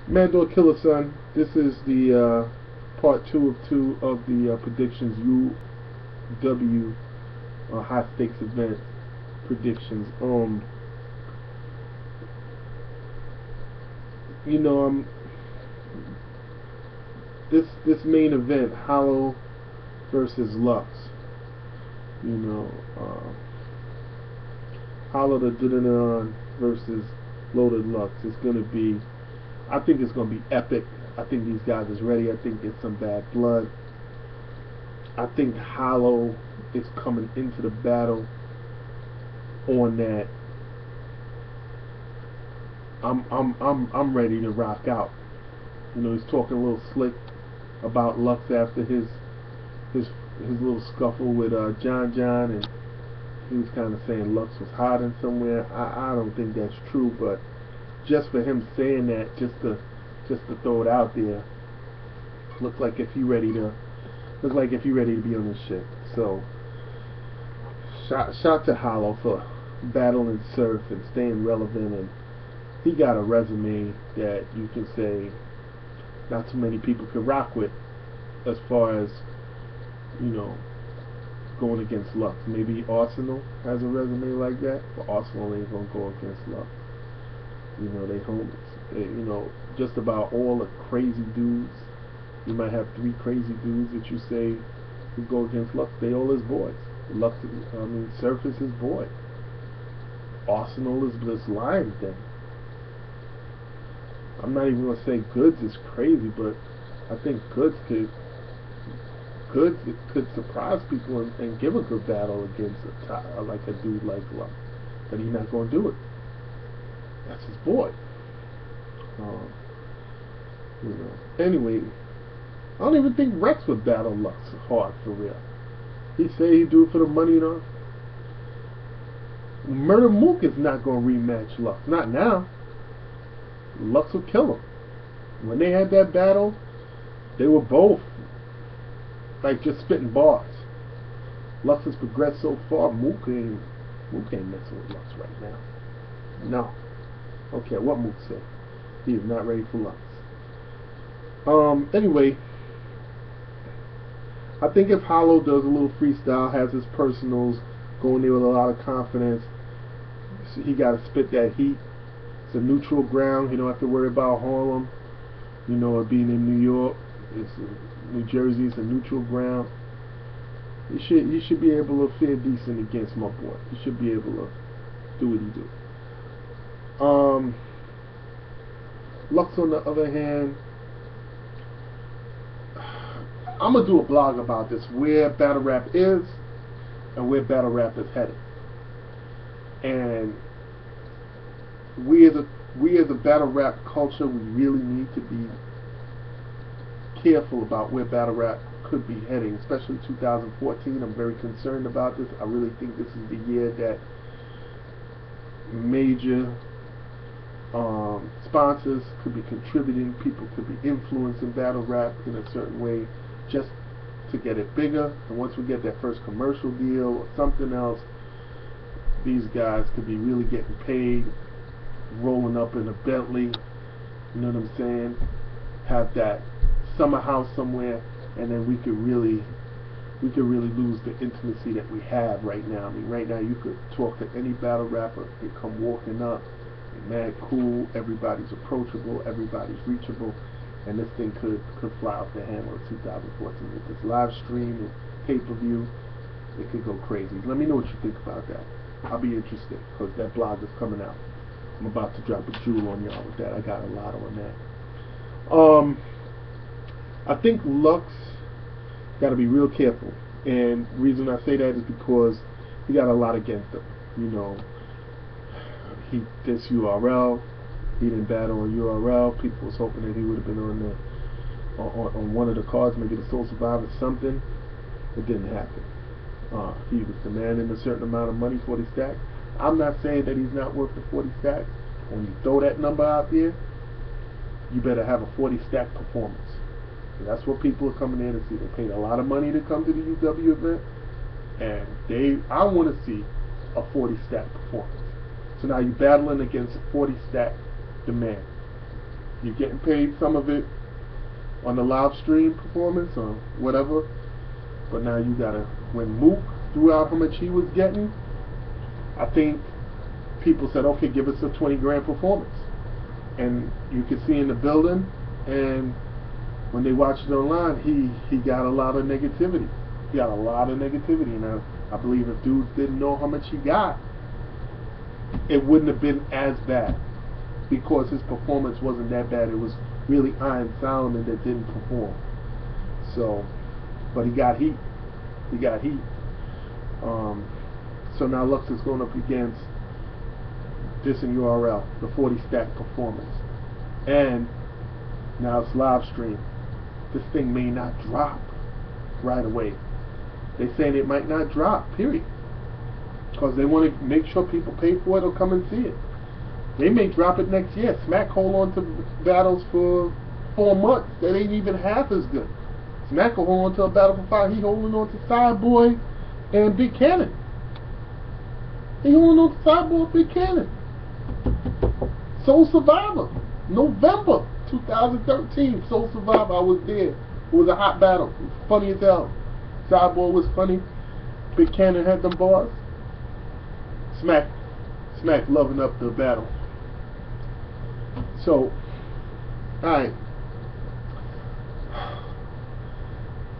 Mandor Killer Son, this is the part two of the predictions UW high stakes event predictions. You know, this main event, Hollow versus Lux. You know, Hollow the Dudanon versus Loaded Lux. It's gonna be, I think it's gonna be epic. I think these guys is ready. I think it's some bad blood. I think Hollow is coming into the battle on that. I'm ready to rock out. You know, he's talking a little slick about Lux after his his little scuffle with John, and he was kind of saying Lux was hiding somewhere. I don't think that's true, but just for him saying that, just to throw it out there, look like if he ready to be on this shit. So shout to Hollow for battling Surf and staying relevant, and he got a resume that you can say not too many people could rock with, as far as, you know, going against Lux. Maybe Arsenal has a resume like that, but Arsenal ain't gonna go against Lux. You know, they homies. You know, just about all the crazy dudes. You might have three crazy dudes that you say who go against Lux. They all his boys. Lux, Surf is his boy. Arsenal is this Lions Den. I'm not even gonna say Goods is crazy, but I think Goods could surprise people and give a good battle against like a dude like Lux. But he's not gonna do it. That's his boy. You know. Anyway, I don't even think Rex would battle Lux hard for real. He say he'd do it for the money and all. Murder Mook is not gonna rematch Lux. Not now. Lux will kill him. When they had that battle, they were both like just spitting bars. Lux has progressed so far. Mook ain't messing with Lux right now. No. Okay, what Mook said. He is not ready for Lux. Anyway, I think if Hollow does a little freestyle, has his personals, going there with a lot of confidence, he got to spit that heat. It's a neutral ground. You don't have to worry about Harlem. You know, it being in New York. It's New Jersey. It's a neutral ground. You should be able to fare decent against my boy. You should be able to do what he do. Lux, on the other hand, I'm gonna do a blog about this, where battle rap is and where battle rap is headed. And we as a battle rap culture, we really need to be careful about where battle rap could be heading, especially 2014. I'm very concerned about this. I really think this is the year that major sponsors could be contributing, people could be influencing battle rap in a certain way just to get it bigger. And once we get that first commercial deal or something else, these guys could be really getting paid, rolling up in a Bentley, you know what I'm saying? Have that summer house somewhere, and then we could really lose the intimacy that we have right now. I mean, right now you could talk to any battle rapper, they come walking up, they're mad cool, everybody's approachable, everybody's reachable, and this thing could fly off the handle in 2014 with this live stream and pay-per-view. It could go crazy. Let me know what you think about that. I'll be interested, because that blog is coming out. I'm about to drop a jewel on y'all with that. I got a lot on that. I think Lux got to be real careful, and the reason I say that is because he got a lot against him. You know, this URL, he didn't battle on URL. People was hoping that he would have been on one of the cards, maybe the Soul Survivor, something. It didn't happen. He was demanding a certain amount of money, 40 stacks. I'm not saying that he's not worth the 40 stacks. When you throw that number out there, you better have a 40 stack performance. And that's what people are coming in to see. They paid a lot of money to come to the UW event, and I want to see a 40 stack performance. So now you're battling against a 40 stack demand. You're getting paid some of it on the live stream performance or whatever, but now you gotta, when Mook threw out how much he was getting, I think people said, okay, give us a 20 grand performance. And you could see in the building, and when they watched it online, he got a lot of negativity. He got a lot of negativity. Now, I believe if dudes didn't know how much he got, it wouldn't have been as bad, because his performance wasn't that bad. It was really Iron Solomon that didn't perform. So, but he got heat. He got heat. So now Lux is going up against this in URL, the 40 stack performance. And now it's live stream. This thing may not drop right away. They're saying it might not drop, period. Because they want to make sure people pay for it or come and see it. They may drop it next year. Smack hold on to battles for 4 months that ain't even half as good. Smack will hold on to a battle for 5. He holding on to Sideboy and Big Cannon. He holding on to Sideboy and Big Cannon. Soul Survivor, November 2013. Soul Survivor, I was there. It was a hot battle. It was funny as hell. Sideboy was funny. Big Cannon had them bars. Smack loving up the battle. So, alright.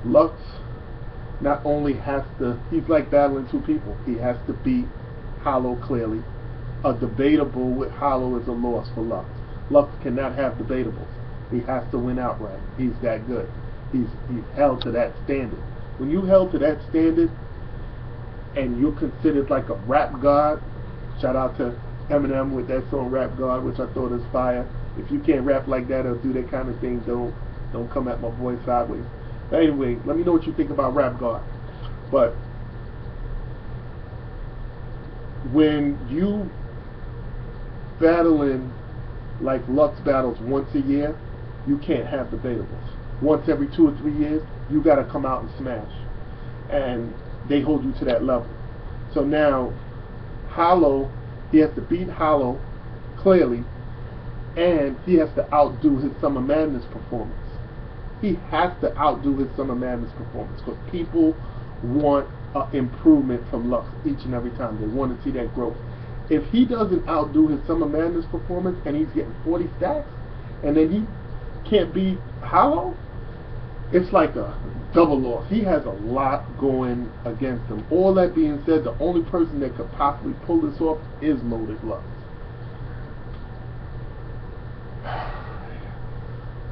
Lux not only has to, he's like battling two people. He has to beat Hollow clearly. A debatable with Hollow is a loss for Lux. Lux cannot have debatables. He has to win outright. He's that good. He's held to that standard. When you held to that standard and you're considered like a rap god, shout out to Eminem with that song Rap God, which I thought is fire. If you can't rap like that or do that kind of thing, don't come at my boy sideways. But anyway, let me know what you think about Rap God. But when you battling like Lux battles once a year, you can't have debatables. Once every 2 or 3 years, you got to come out and smash. And they hold you to that level. So now, Hollow, he has to beat Hollow clearly, and he has to outdo his Summer Madness performance. He has to outdo his Summer Madness performance because people want improvement from Lux each and every time. They want to see that growth. If he doesn't outdo his Summer Madness performance and he's getting 40 stacks, and then he can't beat Hollow, it's like a double loss. He has a lot going against him. All that being said, the only person that could possibly pull this off is Loaded Lux.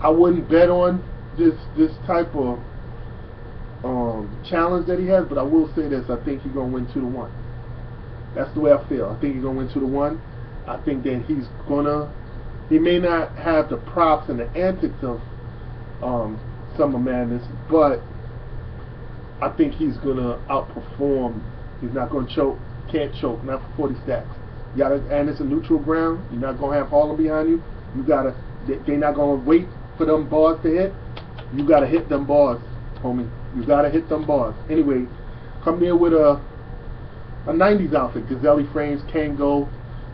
I wouldn't bet on this type of challenge that he has, but I will say this: I think he's gonna win 2-1. That's the way I feel. I think he's gonna win 2-1. I think that he may not have the props and the antics of Summer Madness, but I think he's gonna outperform. He's not gonna choke, can't choke, not for 40 stacks. You gotta, and it's a neutral ground. You're not gonna have Harlem behind you. You gotta, they're not gonna wait for them bars to hit. You gotta hit them bars, homie. You gotta hit them bars. Anyway, come there with a 90s outfit, Gazelle frames, Kango,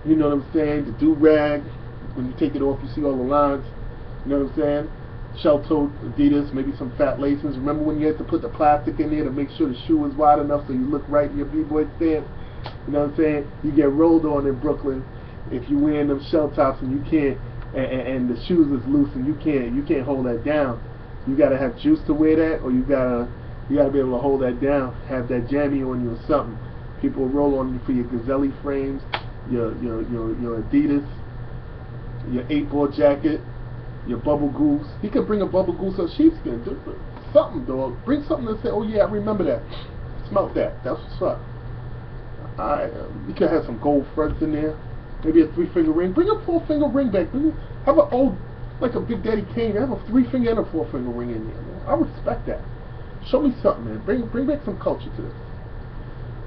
you know what I'm saying, the do-rag. When you take it off, you see all the lines. You know what I'm saying? Shell-toed Adidas, maybe some fat laces. Remember when you had to put the plastic in there to make sure the shoe was wide enough so you look right in your b-boy stance? You know what I'm saying? You get rolled on in Brooklyn if you wearing them shell tops and you can't, and the shoes is loose and you can't hold that down. You gotta have juice to wear that, or you gotta be able to hold that down. Have that jammy on you or something. People roll on you for your Gazelle frames, your Adidas, your 8-ball jacket, your Bubble Goose. He could bring a Bubble Goose or sheepskin. Do something, dog. Bring something to say, oh yeah, I remember that. Smelt that. That's what's up. Alright, you could have some gold fronts in there. Maybe a 3-finger ring. Bring a 4-finger ring back. Have an old, like a Big Daddy Kane. Have a 3-finger and a 4-finger ring in there, man. I respect that. Show me something, man. Bring back some culture to this.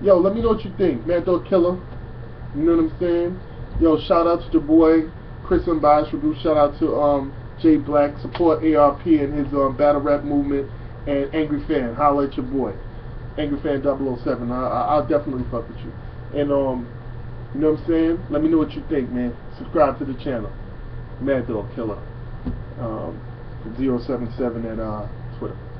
Yo, let me know what you think. Mad Dog Killer. You know what I'm saying? Yo, shout out to the boy Chris Unbiased Review. Shout out to Jay Black. Support ARP and his battle rap movement. And Angry Fan. Holla at your boy. Angry Fan 007. I'll definitely fuck with you. And you know what I'm saying? Let me know what you think, man. Subscribe to the channel. Mad Dog Killer. 077 at Twitter.